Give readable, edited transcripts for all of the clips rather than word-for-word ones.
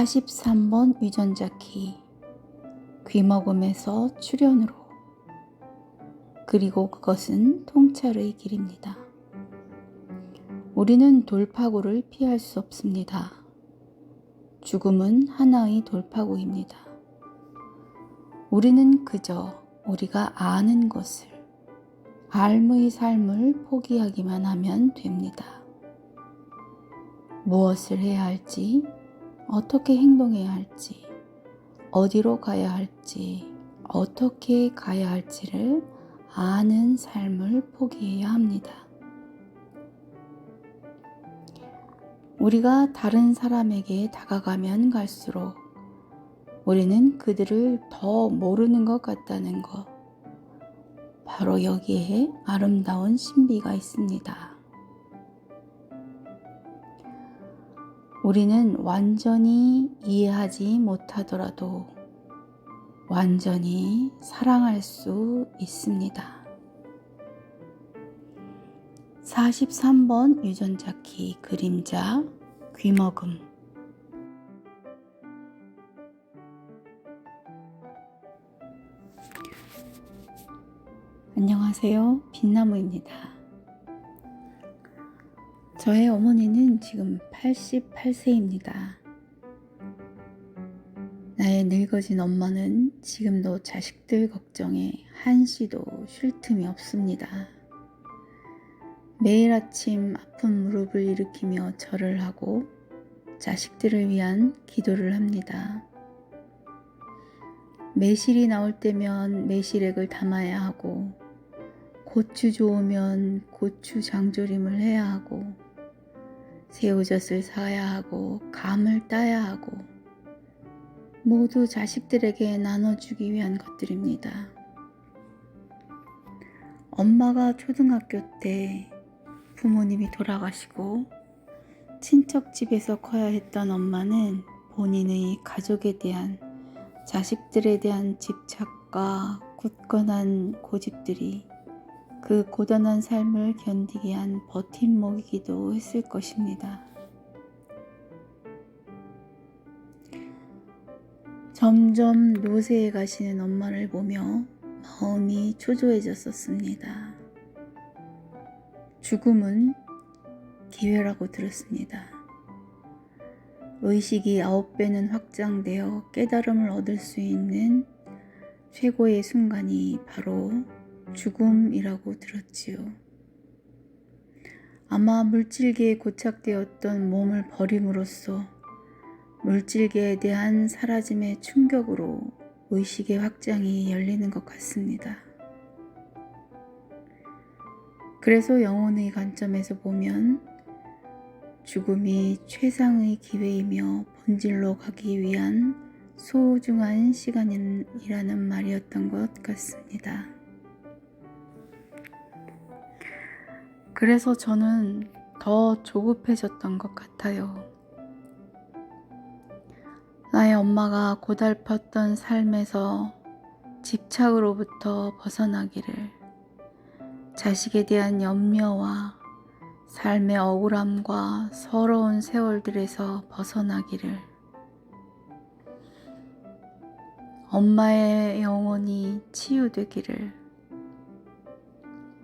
43번 유전자 키, 귀먹음에서 출현으로, 그리고 그것은 통찰의 길입니다. 우리는 돌파구를 피할 수 없습니다. 죽음은 하나의 돌파구입니다. 우리는 그저 우리가 아는 것을, 삶의 삶을 포기하기만 하면 됩니다. 무엇을 해야 할지, 어떻게 행동해야 할지, 어디로 가야 할지, 어떻게 가야 할지를 아는 삶을 포기해야 합니다. 우리가 다른 사람에게 다가가면 갈수록 우리는 그들을 더 모르는 것 같다는 것, 바로 여기에 아름다운 신비가 있습니다. 우리는 완전히 이해하지 못하더라도 완전히 사랑할 수 있습니다. 43번 유전자 키, 그림자, 귀먹음. 안녕하세요. 빛나무입니다. 저의 어머니는 지금 88세입니다. 나의 늙어진 엄마는 지금도 자식들 걱정에 한시도 쉴 틈이 없습니다. 매일 아침 아픈 무릎을 일으키며 절을 하고 자식들을 위한 기도를 합니다. 매실이 나올 때면 매실액을 담아야 하고, 고추 좋으면 고추 장조림을 해야 하고, 새우젓을 사야 하고, 감을 따야 하고, 모두 자식들에게 나눠주기 위한 것들입니다. 엄마가 초등학교 때 부모님이 돌아가시고 친척 집에서 커야 했던 엄마는 본인의 가족에 대한, 자식들에 대한 집착과 굳건한 고집들이 그 고단한 삶을 견디게 한 버팀목이기도 했을 것입니다. 점점 노쇠해 가시는 엄마를 보며 마음이 초조해졌었습니다. 죽음은 기회라고 들었습니다. 의식이 9배는 확장되어 깨달음을 얻을 수 있는 최고의 순간이 바로 죽음이라고 들었지요. 아마 물질계에 고착되었던 몸을 버림으로써 물질계에 대한 사라짐의 충격으로 의식의 확장이 열리는 것 같습니다. 그래서 영혼의 관점에서 보면 죽음이 최상의 기회이며 본질로 가기 위한 소중한 시간이라는 말이었던 것 같습니다. 그래서 저는 더 조급해졌던 것 같아요. 나의 엄마가 고달팠던 삶에서 집착으로부터 벗어나기를, 자식에 대한 염려와 삶의 억울함과 서러운 세월들에서 벗어나기를, 엄마의 영혼이 치유되기를,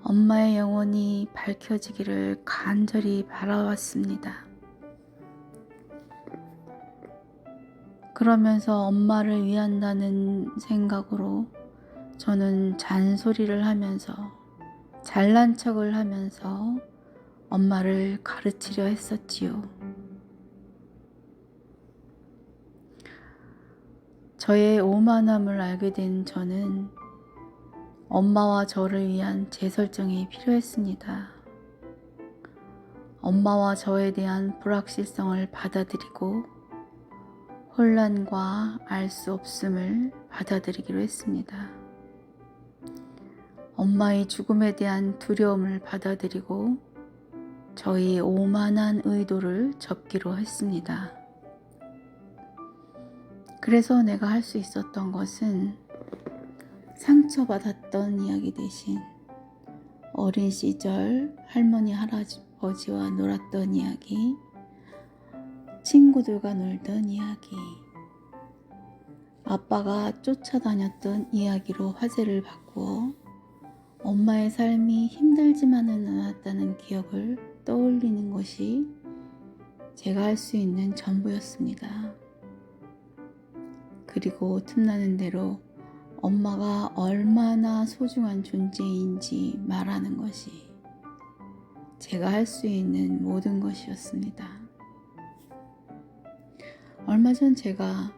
엄마의 영혼이 밝혀지기를 간절히 바라왔습니다. 그러면서 엄마를 위한다는 생각으로 저는 잔소리를 하면서, 잘난 척을 하면서 엄마를 가르치려 했었지요. 저의 오만함을 알게 된 저는 엄마와 저를 위한 재설정이 필요했습니다. 엄마와 저에 대한 불확실성을 받아들이고 혼란과 알 수 없음을 받아들이기로 했습니다. 엄마의 죽음에 대한 두려움을 받아들이고 저희 오만한 의도를 접기로 했습니다. 그래서 내가 할 수 있었던 것은 상처받았던 이야기 대신 어린 시절 할머니 할아버지와 놀았던 이야기, 친구들과 놀던 이야기, 아빠가 쫓아다녔던 이야기로 화제를 바꾸어 엄마의 삶이 힘들지만은 않았다는 기억을 떠올리는 것이 제가 할 수 있는 전부였습니다. 그리고 틈나는 대로 엄마가 얼마나 소중한 존재인지 말하는 것이 제가 할 수 있는 모든 것이었습니다. 얼마 전 제가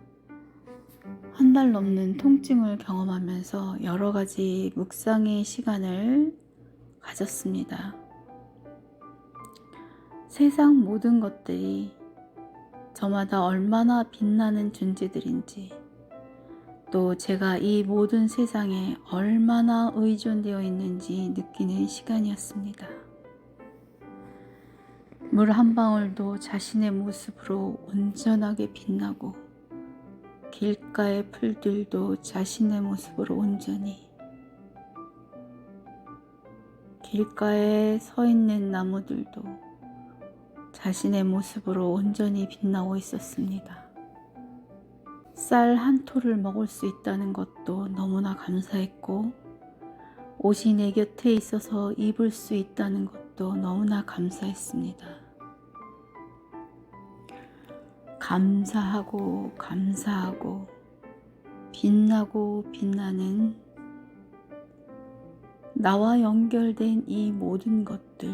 한 달 넘는 통증을 경험하면서 여러 가지 묵상의 시간을 가졌습니다. 세상 모든 것들이 저마다 얼마나 빛나는 존재들인지, 또 제가 이 모든 세상에 얼마나 의존되어 있는지 느끼는 시간이었습니다. 물 한 방울도 자신의 모습으로 온전하게 빛나고, 길가의 풀들도 자신의 모습으로 온전히, 길가에 서 있는 나무들도 자신의 모습으로 온전히 빛나고 있었습니다. 쌀 한 톨을 먹을 수 있다는 것도 너무나 감사했고, 옷이 내 곁에 있어서 입을 수 있다는 것도 너무나 감사했습니다. 감사하고 감사하고 빛나고 빛나는 나와 연결된 이 모든 것들,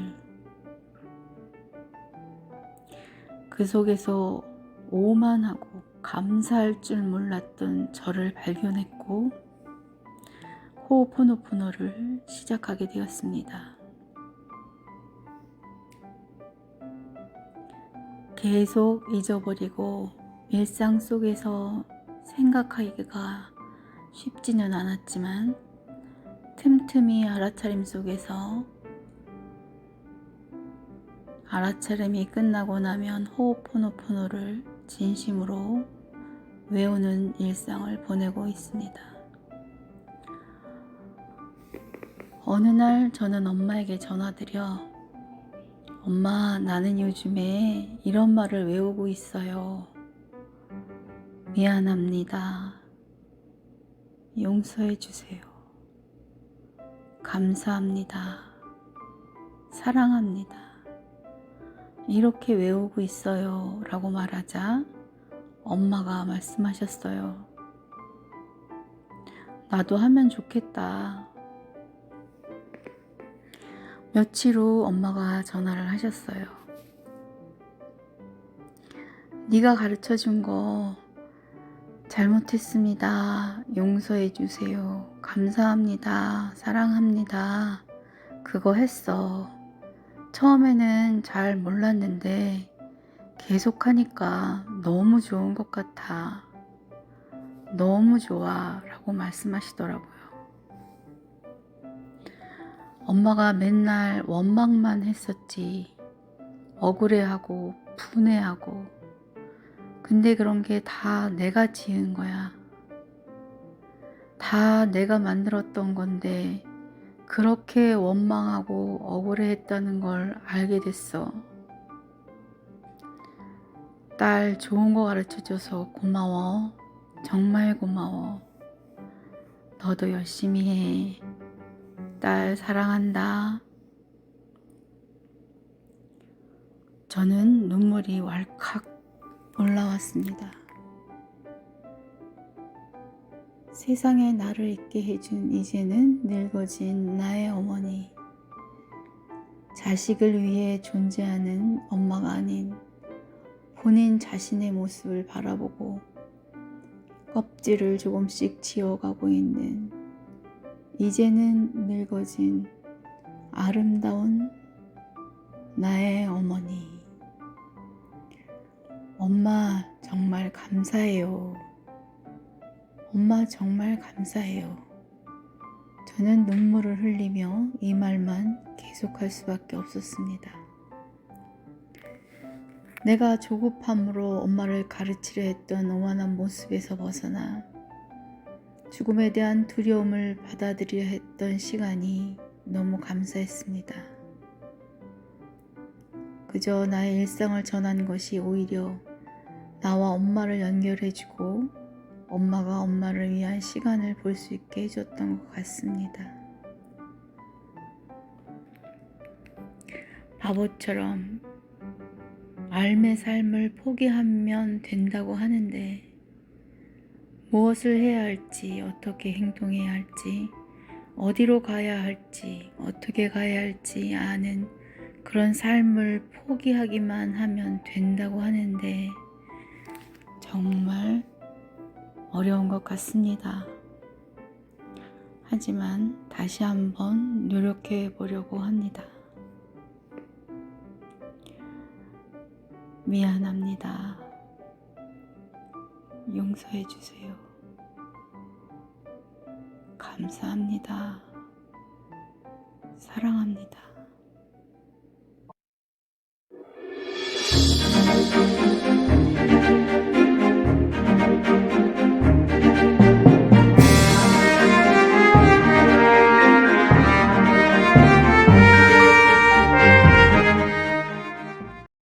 그 속에서 오만하고 감사할 줄 몰랐던 저를 발견했고 호오포노포노를 시작하게 되었습니다. 계속 잊어버리고 일상 속에서 생각하기가 쉽지는 않았지만, 틈틈이 알아차림 속에서 알아차림이 끝나고 나면 호오포노포노를 진심으로 외우는 일상을 보내고 있습니다. 어느 날 저는 엄마에게 전화드려 엄마, 나는 요즘에 이런 말을 외우고 있어요. 미안합니다. 용서해 주세요. 감사합니다. 사랑합니다. 이렇게 외우고 있어요 라고 말하자 엄마가 말씀하셨어요. 나도 하면 좋겠다. 며칠 후 엄마가 전화를 하셨어요. 네가 가르쳐준 거 잘못했습니다. 용서해 주세요. 감사합니다. 사랑합니다. 그거 했어. 처음에는 잘 몰랐는데 계속하니까 너무 좋은 것 같아. 너무 좋아 라고 말씀하시더라고요. 엄마가 맨날 원망만 했었지, 억울해하고 분해하고, 근데 그런 게 다 내가 지은 거야. 다 내가 만들었던 건데 그렇게 원망하고 억울해했다는 걸 알게 됐어. 딸 좋은 거 가르쳐줘서 고마워. 정말 고마워. 너도 열심히 해. 딸 사랑한다. 저는 눈물이 왈칵 올라왔습니다. 세상에 나를 있게 해준 이제는 늙어진 나의 어머니, 자식을 위해 존재하는 엄마가 아닌 본인 자신의 모습을 바라보고 껍질을 조금씩 지워가고 있는 이제는 늙어진 아름다운 나의 어머니. 엄마 정말 감사해요. 엄마 정말 감사해요. 저는 눈물을 흘리며 이 말만 계속할 수밖에 없었습니다. 내가 조급함으로 엄마를 가르치려 했던 오만한 모습에서 벗어나 죽음에 대한 두려움을 받아들여야 했던 시간이 너무 감사했습니다. 그저 나의 일상을 전한 것이 오히려 나와 엄마를 연결해주고 엄마가 엄마를 위한 시간을 볼 수 있게 해줬던 것 같습니다. 바보처럼 삶의 삶을 포기하면 된다고 하는데 무엇을 해야 할지, 어떻게 행동해야 할지, 어디로 가야 할지, 어떻게 가야 할지 아는 그런 삶을 포기하기만 하면 된다고 하는데 정말 어려운 것 같습니다. 하지만 다시 한번 노력해 보려고 합니다. 미안합니다. 용서해 주세요. 감사합니다. 사랑합니다.